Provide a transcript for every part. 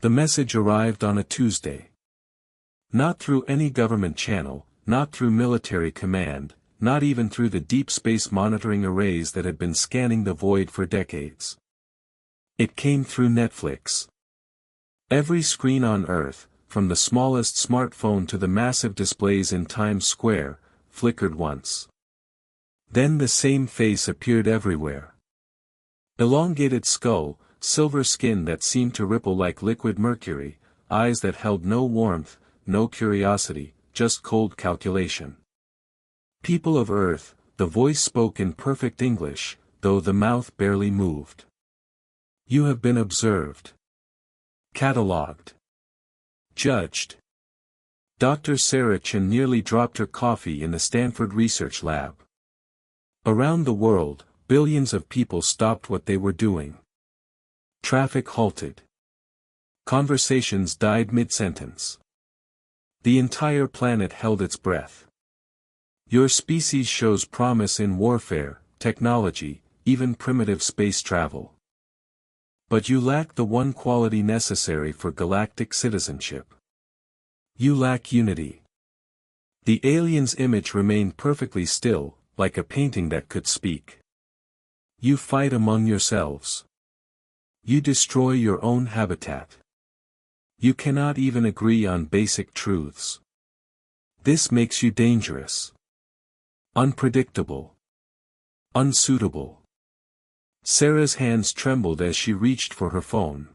The message arrived on a Tuesday. Not through any government channel, not through military command, not even through the deep space monitoring arrays that had been scanning the void for decades. It came through Netflix. Every screen on Earth, from the smallest smartphone to the massive displays in Times Square, flickered once. Then the same face appeared everywhere. Elongated skull, silver skin that seemed to ripple like liquid mercury, eyes that held no warmth, no curiosity, just cold calculation. People of Earth, the voice spoke in perfect English, though the mouth barely moved. You have been observed. Catalogued. Judged. Dr. Sarah Chen nearly dropped her coffee in the Stanford Research Lab. Around the world, billions of people stopped what they were doing. Traffic halted. Conversations died mid-sentence. The entire planet held its breath. Your species shows promise in warfare, technology, even primitive space travel. But you lack the one quality necessary for galactic citizenship. You lack unity. The alien's image remained perfectly still, like a painting that could speak. You fight among yourselves. You destroy your own habitat. You cannot even agree on basic truths. This makes you dangerous. Unpredictable. Unsuitable. Sarah's hands trembled as she reached for her phone.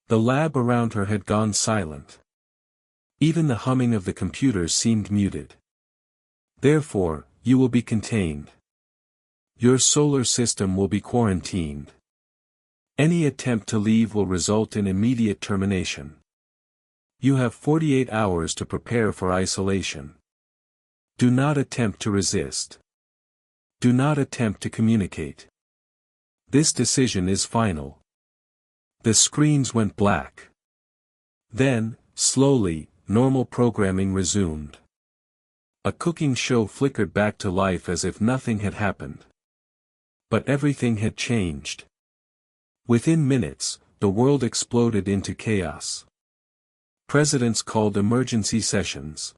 The lab around her had gone silent. Even the humming of the computers seemed muted. Therefore, you will be contained. Your solar system will be quarantined. Any attempt to leave will result in immediate termination. You have 48 hours to prepare for isolation. Do not attempt to resist. Do not attempt to communicate. This decision is final. The screens went black. Then, slowly, normal programming resumed. A cooking show flickered back to life as if nothing had happened. But everything had changed. Within minutes, the world exploded into chaos. Presidents called emergency sessions.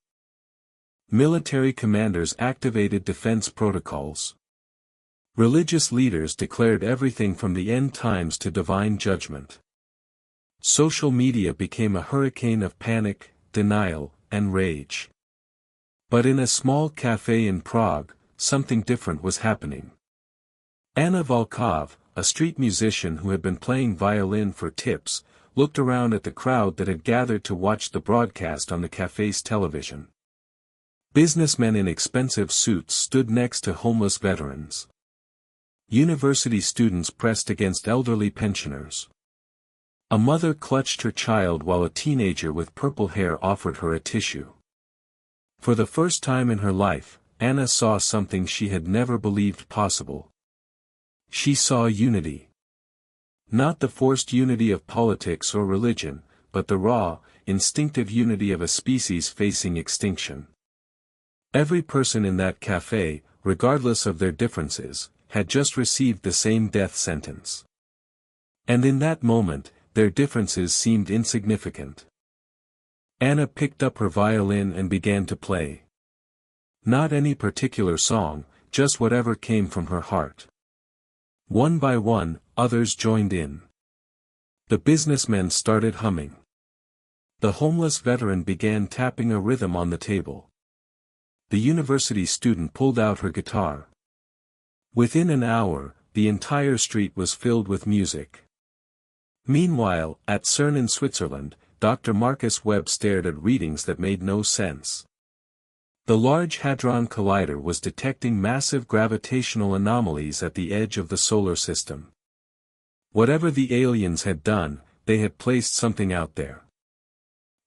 Military commanders activated defense protocols. Religious leaders declared everything from the end times to divine judgment. Social media became a hurricane of panic, denial, and rage. But in a small cafe in Prague, something different was happening. Anna Volkov, a street musician who had been playing violin for tips, looked around at the crowd that had gathered to watch the broadcast on the cafe's television. Businessmen in expensive suits stood next to homeless veterans. University students pressed against elderly pensioners. A mother clutched her child while a teenager with purple hair offered her a tissue. For the first time in her life, Anna saw something she had never believed possible. She saw unity. Not the forced unity of politics or religion, but the raw, instinctive unity of a species facing extinction. Every person in that cafe, regardless of their differences, had just received the same death sentence. And in that moment, their differences seemed insignificant. Anna picked up her violin and began to play. Not any particular song, just whatever came from her heart. One by one, others joined in. The businessmen started humming. The homeless veteran began tapping a rhythm on the table. The university student pulled out her guitar. Within an hour, the entire street was filled with music. Meanwhile, at CERN in Switzerland, Dr. Marcus Webb stared at readings that made no sense. The Large Hadron Collider was detecting massive gravitational anomalies at the edge of the solar system. Whatever the aliens had done, they had placed something out there.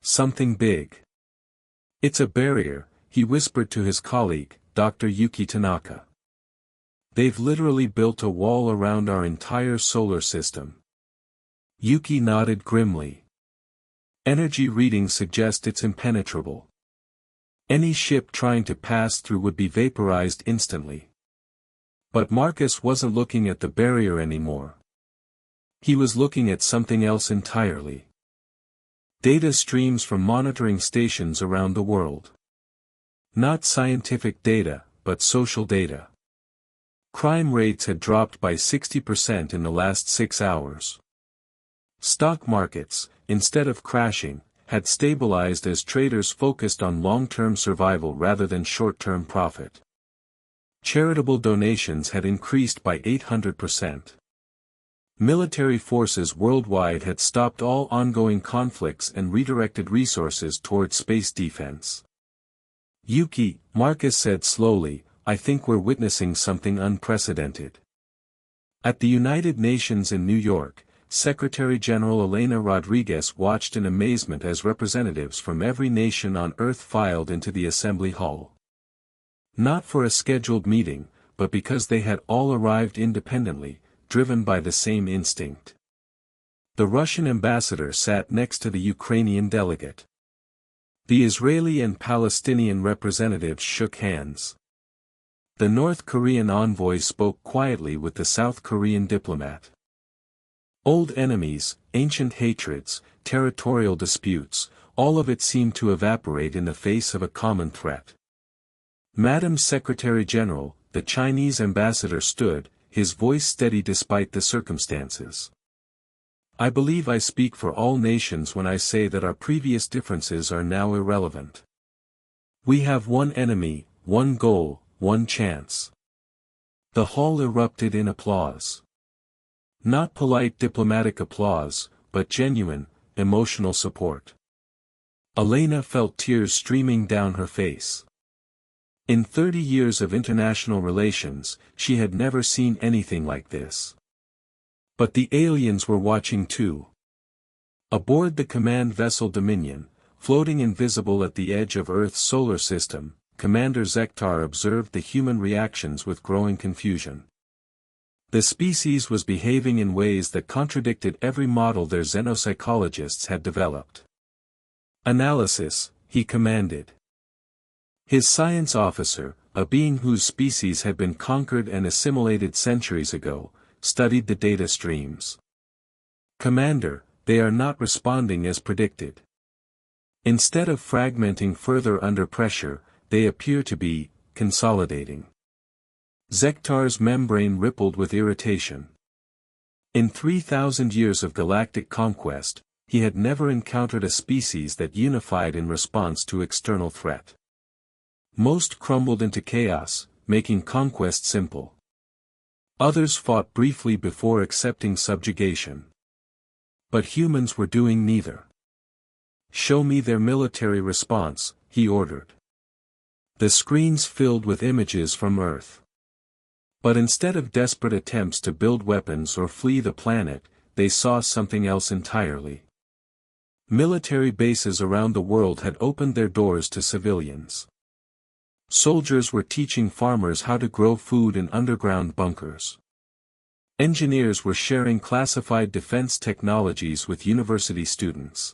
Something big. It's a barrier, he whispered to his colleague, Dr. Yuki Tanaka. They've literally built a wall around our entire solar system. Yuki nodded grimly. Energy readings suggest it's impenetrable. Any ship trying to pass through would be vaporized instantly. But Marcus wasn't looking at the barrier anymore. He was looking at something else entirely. Data streams from monitoring stations around the world. Not scientific data, but social data. Crime rates had dropped by 60% in the last 6 hours. Stock markets, instead of crashing, had stabilized as traders focused on long-term survival rather than short-term profit. Charitable donations had increased by 800%. Military forces worldwide had stopped all ongoing conflicts and redirected resources toward space defense. Yuki, Marcus said slowly, I think we're witnessing something unprecedented. At the United Nations in New York, Secretary-General Elena Rodriguez watched in amazement as representatives from every nation on Earth filed into the Assembly Hall. Not for a scheduled meeting, but because they had all arrived independently, driven by the same instinct. The Russian ambassador sat next to the Ukrainian delegate. The Israeli and Palestinian representatives shook hands. The North Korean envoy spoke quietly with the South Korean diplomat. Old enemies, ancient hatreds, territorial disputes, all of it seemed to evaporate in the face of a common threat. Madam Secretary-General, the Chinese ambassador stood, his voice steady despite the circumstances. I believe I speak for all nations when I say that our previous differences are now irrelevant. We have one enemy, one goal, one chance. The hall erupted in applause. Not polite diplomatic applause, but genuine, emotional support. Elena felt tears streaming down her face. In 30 years of international relations, she had never seen anything like this. But the aliens were watching too. Aboard the command vessel Dominion, floating invisible at the edge of Earth's solar system, Commander Zektar observed the human reactions with growing confusion. The species was behaving in ways that contradicted every model their xenopsychologists had developed. Analysis, he commanded. His science officer, a being whose species had been conquered and assimilated centuries ago, studied the data streams. Commander, they are not responding as predicted. Instead of fragmenting further under pressure, they appear to be consolidating. Zektar's membrane rippled with irritation. In 3,000 years of galactic conquest, he had never encountered a species that unified in response to external threat. Most crumbled into chaos, making conquest simple. Others fought briefly before accepting subjugation. But humans were doing neither. Show me their military response, he ordered. The screens filled with images from Earth. But instead of desperate attempts to build weapons or flee the planet, they saw something else entirely. Military bases around the world had opened their doors to civilians. Soldiers were teaching farmers how to grow food in underground bunkers. Engineers were sharing classified defense technologies with university students.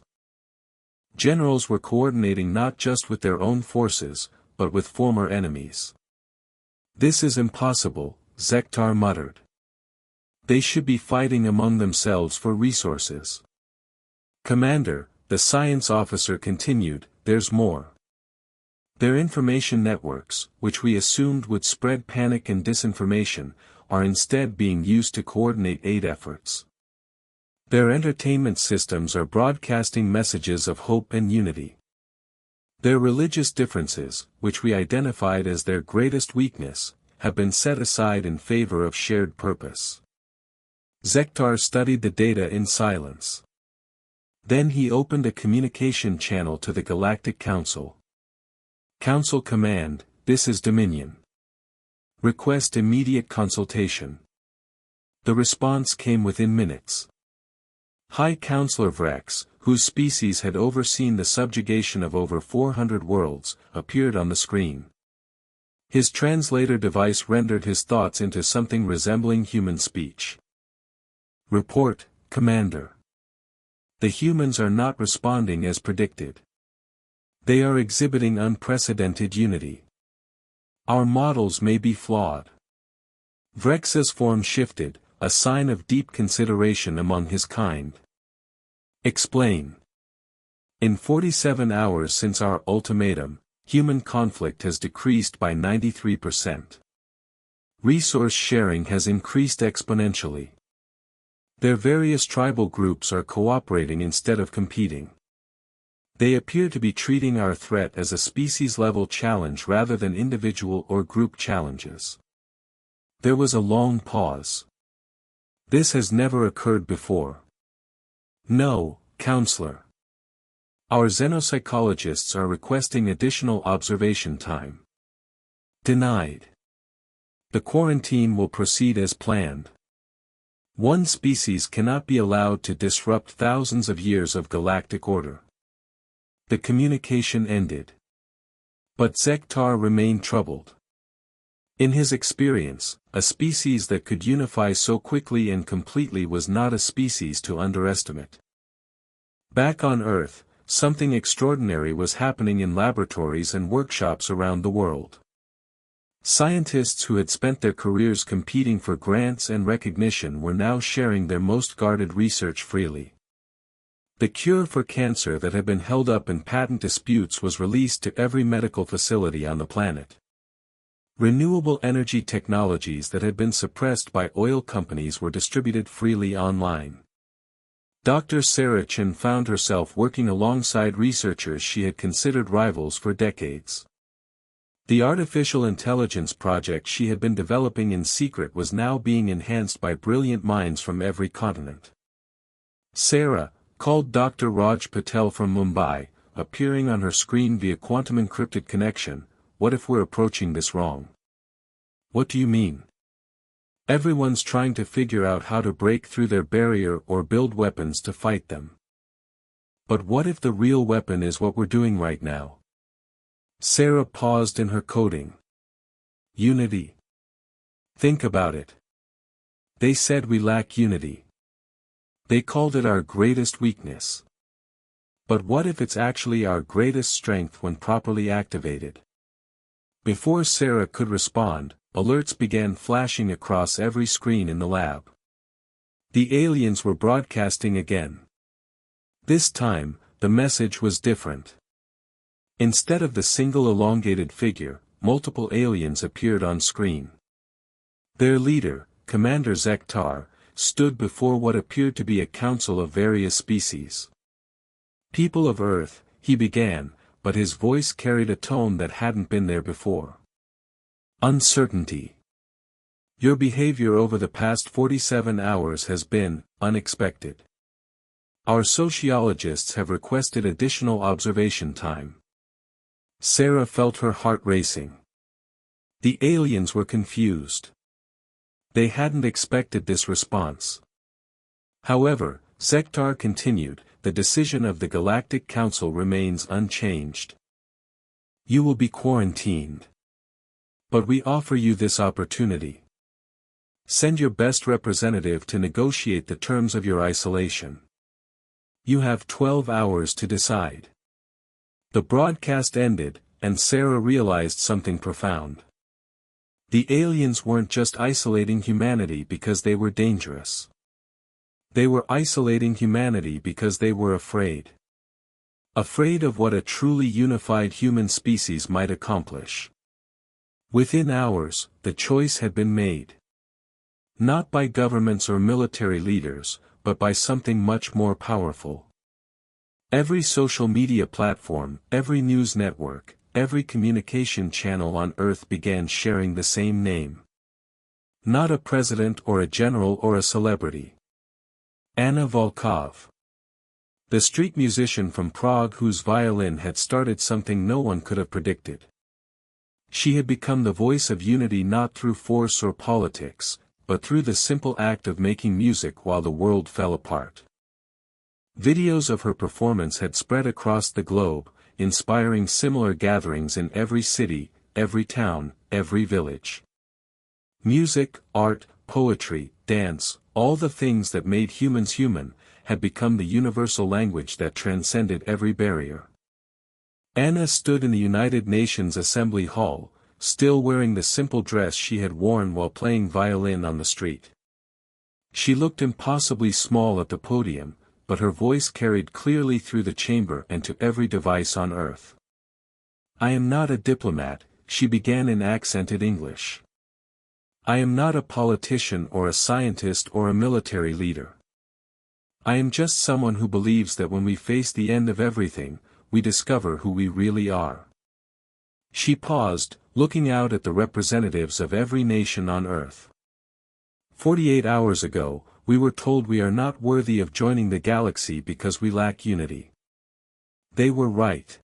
Generals were coordinating not just with their own forces, but with former enemies. This is impossible, Zektar muttered. They should be fighting among themselves for resources. Commander, the science officer continued, there's more. Their information networks, which we assumed would spread panic and disinformation, are instead being used to coordinate aid efforts. Their entertainment systems are broadcasting messages of hope and unity. Their religious differences, which we identified as their greatest weakness, have been set aside in favor of shared purpose. Zektar studied the data in silence. Then he opened a communication channel to the Galactic Council. Council command, this is Dominion. Request immediate consultation. The response came within minutes. High Counselor Vrex, whose species had overseen the subjugation of over 400 worlds, appeared on the screen. His translator device rendered his thoughts into something resembling human speech. Report, Commander. The humans are not responding as predicted. They are exhibiting unprecedented unity. Our models may be flawed. Vrex's form shifted, a sign of deep consideration among his kind. Explain. In 47 hours since our ultimatum, human conflict has decreased by 93%. Resource sharing has increased exponentially. Their various tribal groups are cooperating instead of competing. They appear to be treating our threat as a species-level challenge rather than individual or group challenges. There was a long pause. This has never occurred before. No, counselor. Our xenopsychologists are requesting additional observation time. Denied. The quarantine will proceed as planned. One species cannot be allowed to disrupt thousands of years of galactic order. The communication ended. But Zektar remained troubled. In his experience, a species that could unify so quickly and completely was not a species to underestimate. Back on Earth, something extraordinary was happening in laboratories and workshops around the world. Scientists who had spent their careers competing for grants and recognition were now sharing their most guarded research freely. The cure for cancer that had been held up in patent disputes was released to every medical facility on the planet. Renewable energy technologies that had been suppressed by oil companies were distributed freely online. Dr. Sarah Chen found herself working alongside researchers she had considered rivals for decades. The artificial intelligence project she had been developing in secret was now being enhanced by brilliant minds from every continent. Sarah, called Dr. Raj Patel from Mumbai, appearing on her screen via quantum-encrypted connection. What if we're approaching this wrong? What do you mean? Everyone's trying to figure out how to break through their barrier or build weapons to fight them. But what if the real weapon is what we're doing right now? Sarah paused in her coding. Unity. Think about it. They said we lack unity. They called it our greatest weakness. But what if it's actually our greatest strength when properly activated? Before Sarah could respond, alerts began flashing across every screen in the lab. The aliens were broadcasting again. This time, the message was different. Instead of the single elongated figure, multiple aliens appeared on screen. Their leader, Commander Zektar, stood before what appeared to be a council of various species. People of Earth, he began, but his voice carried a tone that hadn't been there before. Uncertainty. Your behavior over the past 47 hours has been unexpected. Our sociologists have requested additional observation time. Sarah felt her heart racing. The aliens were confused. They hadn't expected this response. However, Zektar continued, the decision of the Galactic Council remains unchanged. You will be quarantined. But we offer you this opportunity. Send your best representative to negotiate the terms of your isolation. You have 12 hours to decide. The broadcast ended, and Sarah realized something profound. The aliens weren't just isolating humanity because they were dangerous. They were isolating humanity because they were afraid. Afraid of what a truly unified human species might accomplish. Within hours, the choice had been made. Not by governments or military leaders, but by something much more powerful. Every social media platform, every news network, every communication channel on Earth began sharing the same name. Not a president or a general or a celebrity. Anna Volkov. The street musician from Prague whose violin had started something no one could have predicted. She had become the voice of unity not through force or politics, but through the simple act of making music while the world fell apart. Videos of her performance had spread across the globe, inspiring similar gatherings in every city, every town, every village. Music, art, poetry, dance, all the things that made humans human, had become the universal language that transcended every barrier. Anna stood in the United Nations Assembly Hall, still wearing the simple dress she had worn while playing violin on the street. She looked impossibly small at the podium, but her voice carried clearly through the chamber and to every device on Earth. "I am not a diplomat," she began in accented English. "I am not a politician or a scientist or a military leader. I am just someone who believes that when we face the end of everything, we discover who we really are." She paused, looking out at the representatives of every nation on Earth. 48 hours ago, we were told we are not worthy of joining the galaxy because we lack unity. They were right.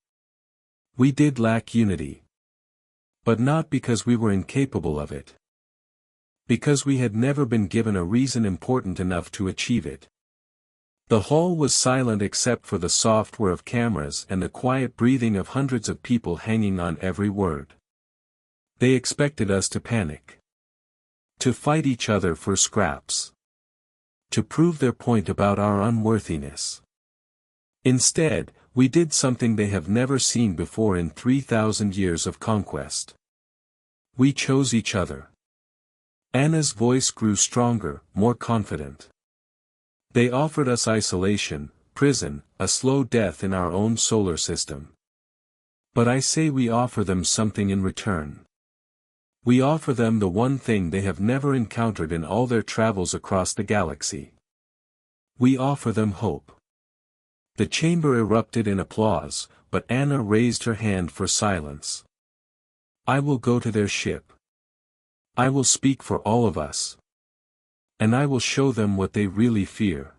We did lack unity. But not because we were incapable of it. Because we had never been given a reason important enough to achieve it. The hall was silent except for the soft whir of cameras and the quiet breathing of hundreds of people hanging on every word. They expected us to panic. To fight each other for scraps. To prove their point about our unworthiness. Instead, we did something they have never seen before in 3,000 years of conquest. We chose each other. Anna's voice grew stronger, more confident. They offered us isolation, prison, a slow death in our own solar system. But I say we offer them something in return. We offer them the one thing they have never encountered in all their travels across the galaxy. We offer them hope. The chamber erupted in applause, but Anna raised her hand for silence. "I will go to their ship. I will speak for all of us. And I will show them what they really fear.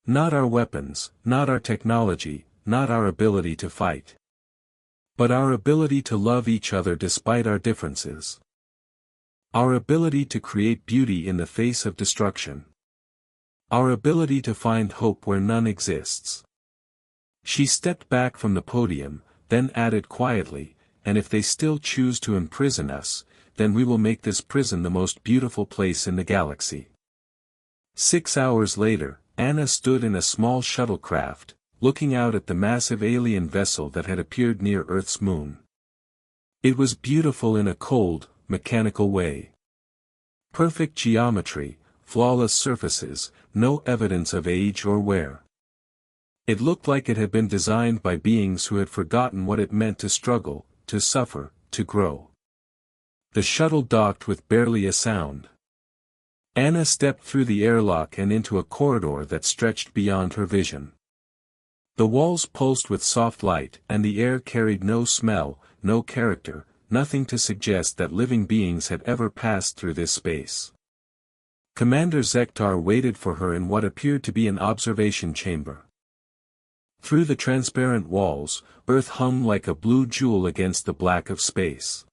Not our weapons, not our technology, not our ability to fight. But our ability to love each other despite our differences. Our ability to create beauty in the face of destruction. Our ability to find hope where none exists." She stepped back from the podium, then added quietly, "And if they still choose to imprison us, then we will make this prison the most beautiful place in the galaxy." 6 hours later, Anna stood in a small shuttlecraft, looking out at the massive alien vessel that had appeared near Earth's moon. It was beautiful in a cold, mechanical way. Perfect geometry, flawless surfaces, no evidence of age or wear. It looked like it had been designed by beings who had forgotten what it meant to struggle, to suffer, to grow. The shuttle docked with barely a sound. Anna stepped through the airlock and into a corridor that stretched beyond her vision. The walls pulsed with soft light, and the air carried no smell, no character, nothing to suggest that living beings had ever passed through this space. Commander Zektar waited for her in what appeared to be an observation chamber. Through the transparent walls, Earth hung like a blue jewel against the black of space.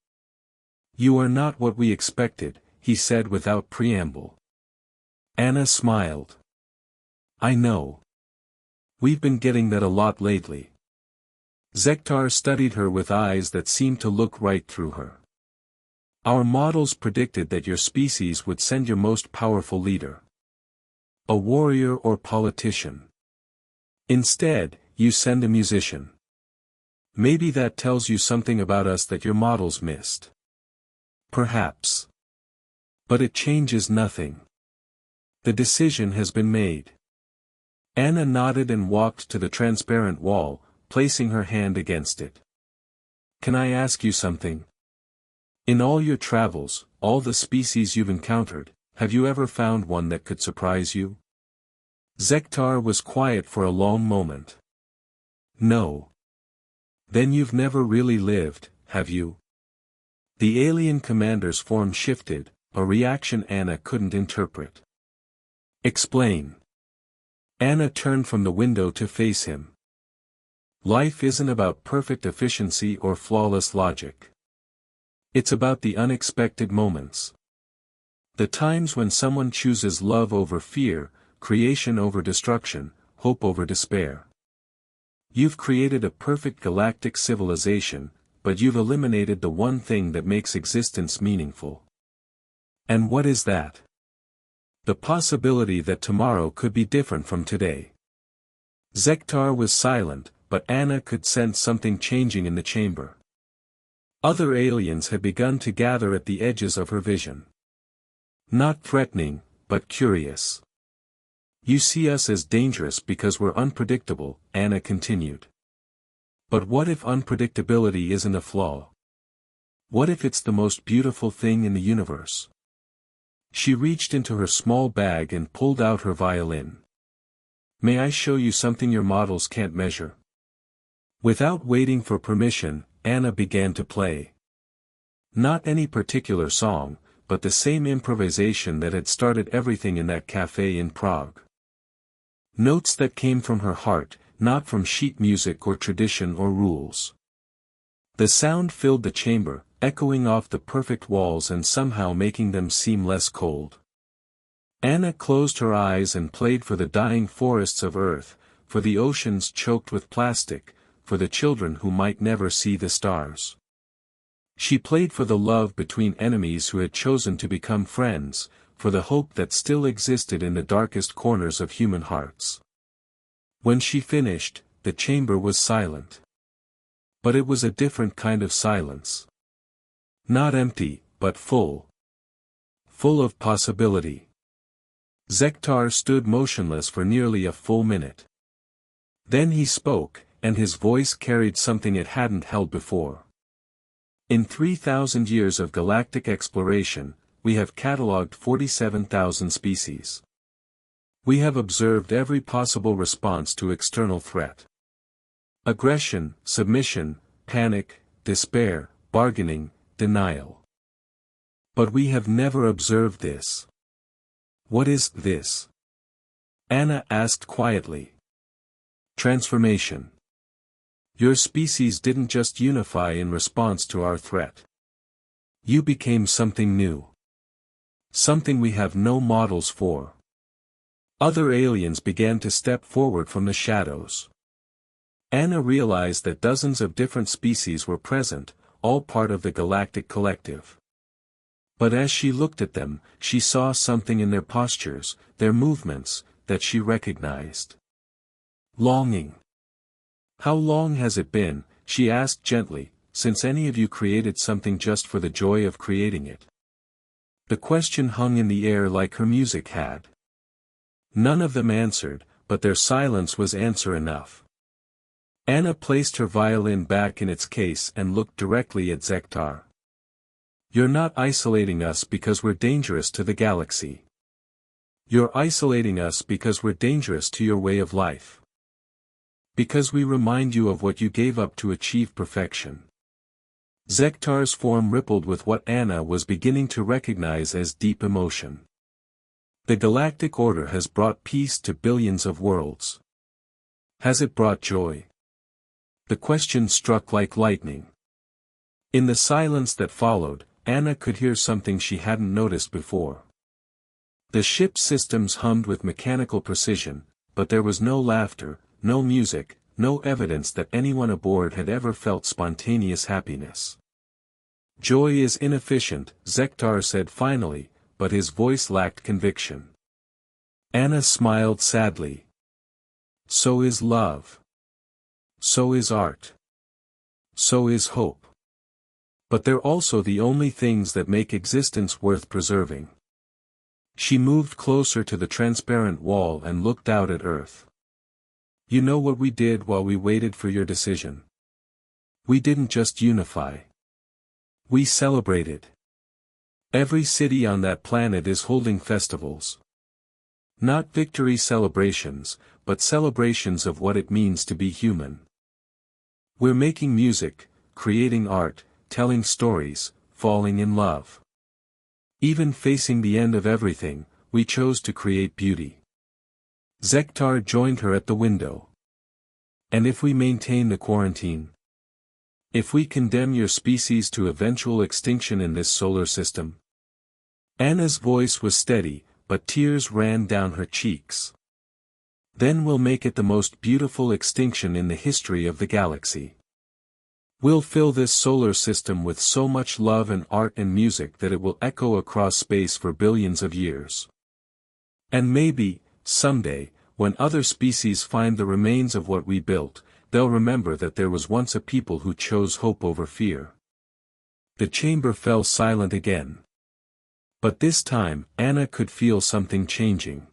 "You are not what we expected," he said without preamble. Anna smiled. "I know. We've been getting that a lot lately." Zektar studied her with eyes that seemed to look right through her. "Our models predicted that your species would send your most powerful leader. A warrior or politician. Instead, you send a musician. Maybe that tells you something about us that your models missed. Perhaps. But it changes nothing. The decision has been made." Anna nodded and walked to the transparent wall, placing her hand against it. "Can I ask you something? In all your travels, all the species you've encountered, have you ever found one that could surprise you?" Zektar was quiet for a long moment. "No. Then you've never really lived, have you?" The alien commander's form shifted, a reaction Anna couldn't interpret. "Explain." Anna turned from the window to face him. "Life isn't about perfect efficiency or flawless logic. It's about the unexpected moments. The times when someone chooses love over fear, creation over destruction, hope over despair. You've created a perfect galactic civilization, but you've eliminated the one thing that makes existence meaningful. And what is that? The possibility that tomorrow could be different from today." Zektar was silent, but Anna could sense something changing in the chamber. Other aliens had begun to gather at the edges of her vision. Not threatening, but curious. You see us as dangerous because we're unpredictable, Anna continued. But what if unpredictability isn't a flaw? What if it's the most beautiful thing in the universe? She reached into her small bag and pulled out her violin. May I show you something your models can't measure? Without waiting for permission, Anna began to play. Not any particular song, but the same improvisation that had started everything in that cafe in Prague. Notes that came from her heart, not from sheet music or tradition or rules. The sound filled the chamber, echoing off the perfect walls and somehow making them seem less cold. Anna closed her eyes and played for the dying forests of Earth, for the oceans choked with plastic, for the children who might never see the stars. She played for the love between enemies who had chosen to become friends, for the hope that still existed in the darkest corners of human hearts. When she finished, the chamber was silent. But it was a different kind of silence. Not empty, but full. Full of possibility. Zektar stood motionless for nearly a full minute. Then he spoke, and his voice carried something it hadn't held before. In 3,000 years of galactic exploration, we have catalogued 47,000 species. We have observed every possible response to external threat. Aggression, submission, panic, despair, bargaining, denial. But we have never observed this. What is this? Anna asked quietly. Transformation. Your species didn't just unify in response to our threat. You became something new. Something we have no models for. Other aliens began to step forward from the shadows. Anna realized that dozens of different species were present, all part of the galactic collective. But as she looked at them, she saw something in their postures, their movements, that she recognized. Longing. How long has it been, she asked gently, since any of you created something just for the joy of creating it? The question hung in the air like her music had. None of them answered, but their silence was answer enough. Anna placed her violin back in its case and looked directly at Zektar. You're not isolating us because we're dangerous to the galaxy. You're isolating us because we're dangerous to your way of life. Because we remind you of what you gave up to achieve perfection. Zektar's form rippled with what Anna was beginning to recognize as deep emotion. The galactic order has brought peace to billions of worlds. Has it brought joy? The question struck like lightning. In the silence that followed, Anna could hear something she hadn't noticed before. The ship's systems hummed with mechanical precision, but there was no laughter, no music, no evidence that anyone aboard had ever felt spontaneous happiness. Joy is inefficient, Zektar said finally, but his voice lacked conviction. Anna smiled sadly. So is love. So is art. So is hope. But they're also the only things that make existence worth preserving. She moved closer to the transparent wall and looked out at Earth. You know what we did while we waited for your decision? We didn't just unify. We celebrated. Every city on that planet is holding festivals. Not victory celebrations, but celebrations of what it means to be human. We're making music, creating art, telling stories, falling in love. Even facing the end of everything, we chose to create beauty. Zektar joined her at the window. And if we maintain the quarantine? If we condemn your species to eventual extinction in this solar system? Anna's voice was steady, but tears ran down her cheeks. Then we'll make it the most beautiful extinction in the history of the galaxy. We'll fill this solar system with so much love and art and music that it will echo across space for billions of years. And maybe, someday, when other species find the remains of what we built, they'll remember that there was once a people who chose hope over fear. The chamber fell silent again. But this time, Anna could feel something changing.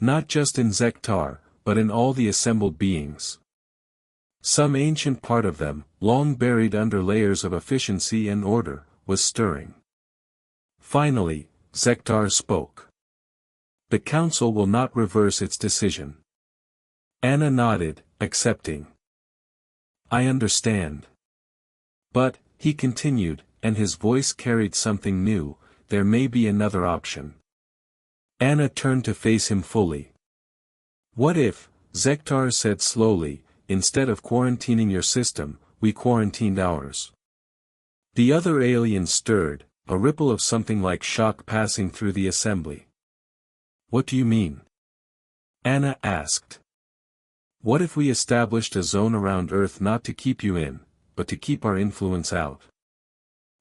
Not just in Zektar, but in all the assembled beings. Some ancient part of them, long buried under layers of efficiency and order, was stirring. Finally, Zektar spoke. The council will not reverse its decision. Anna nodded, accepting. I understand. But, he continued, and his voice carried something new, there may be another option. Anna turned to face him fully. What if, Zektar said slowly, instead of quarantining your system, we quarantined ours? The other aliens stirred, a ripple of something like shock passing through the assembly. What do you mean? Anna asked. What if we established a zone around Earth not to keep you in, but to keep our influence out?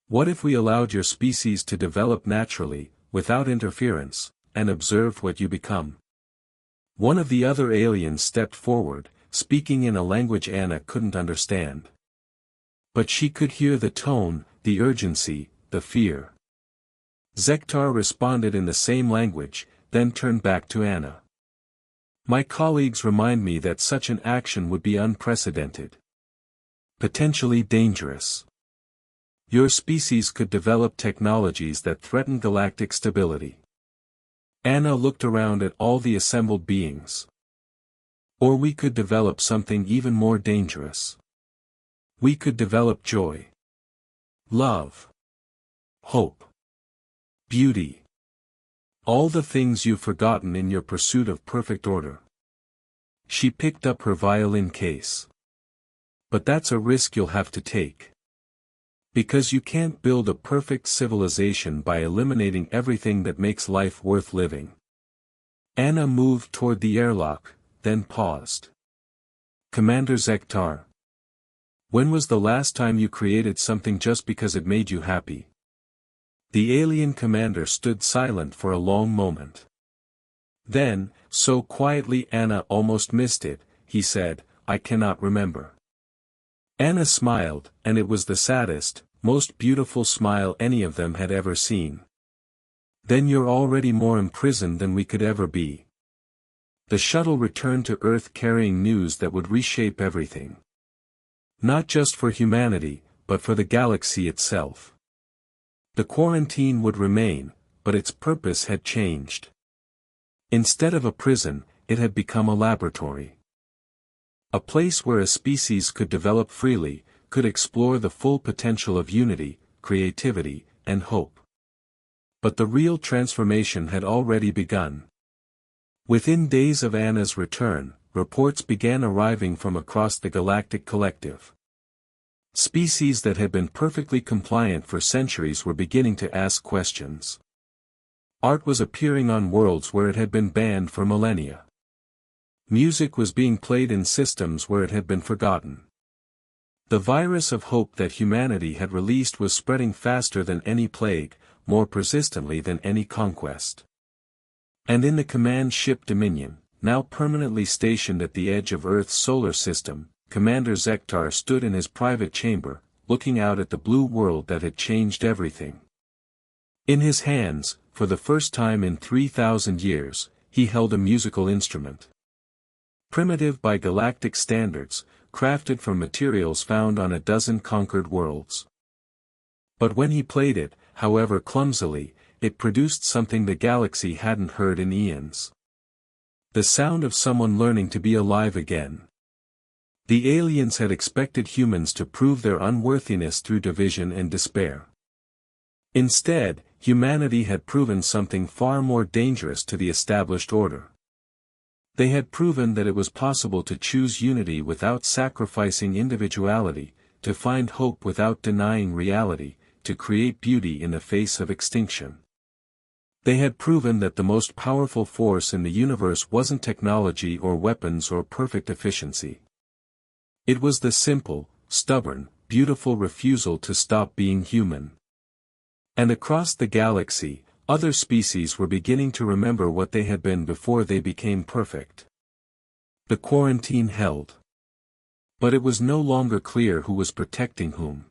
What if we allowed your species to develop naturally, without interference, and observed what you become? One of the other aliens stepped forward, speaking in a language Anna couldn't understand. But she could hear the tone, the urgency, the fear. Zektar responded in the same language, then turned back to Anna. My colleagues remind me that such an action would be unprecedented. Potentially dangerous. Your species could develop technologies that threaten galactic stability. Anna looked around at all the assembled beings. Or we could develop something even more dangerous. We could develop joy. Love. Hope. Beauty. All the things you've forgotten in your pursuit of perfect order. She picked up her violin case. But that's a risk you'll have to take. Because you can't build a perfect civilization by eliminating everything that makes life worth living. Anna moved toward the airlock, then paused. Commander Zektar. When was the last time you created something just because it made you happy? The alien commander stood silent for a long moment. Then, so quietly Anna almost missed it, he said, I cannot remember. Anna smiled, and it was the saddest, most beautiful smile any of them had ever seen. Then you're already more imprisoned than we could ever be. The shuttle returned to Earth carrying news that would reshape everything. Not just for humanity, but for the galaxy itself. The quarantine would remain, but its purpose had changed. Instead of a prison, it had become a laboratory. A place where a species could develop freely, could explore the full potential of unity, creativity, and hope. But the real transformation had already begun. Within days of Anna's return, reports began arriving from across the galactic collective. Species that had been perfectly compliant for centuries were beginning to ask questions. Art was appearing on worlds where it had been banned for millennia. Music was being played in systems where it had been forgotten. The virus of hope that humanity had released was spreading faster than any plague, more persistently than any conquest. And in the command ship Dominion, now permanently stationed at the edge of Earth's solar system, Commander Zektar stood in his private chamber, looking out at the blue world that had changed everything. In his hands, for the first time in 3,000 years, he held a musical instrument. Primitive by galactic standards, crafted from materials found on a dozen conquered worlds. But when he played it, however clumsily, it produced something the galaxy hadn't heard in eons. The sound of someone learning to be alive again. The aliens had expected humans to prove their unworthiness through division and despair. Instead, humanity had proven something far more dangerous to the established order. They had proven that it was possible to choose unity without sacrificing individuality, to find hope without denying reality, to create beauty in the face of extinction. They had proven that the most powerful force in the universe wasn't technology or weapons or perfect efficiency. It was the simple, stubborn, beautiful refusal to stop being human. And across the galaxy, other species were beginning to remember what they had been before they became perfect. The quarantine held. But it was no longer clear who was protecting whom.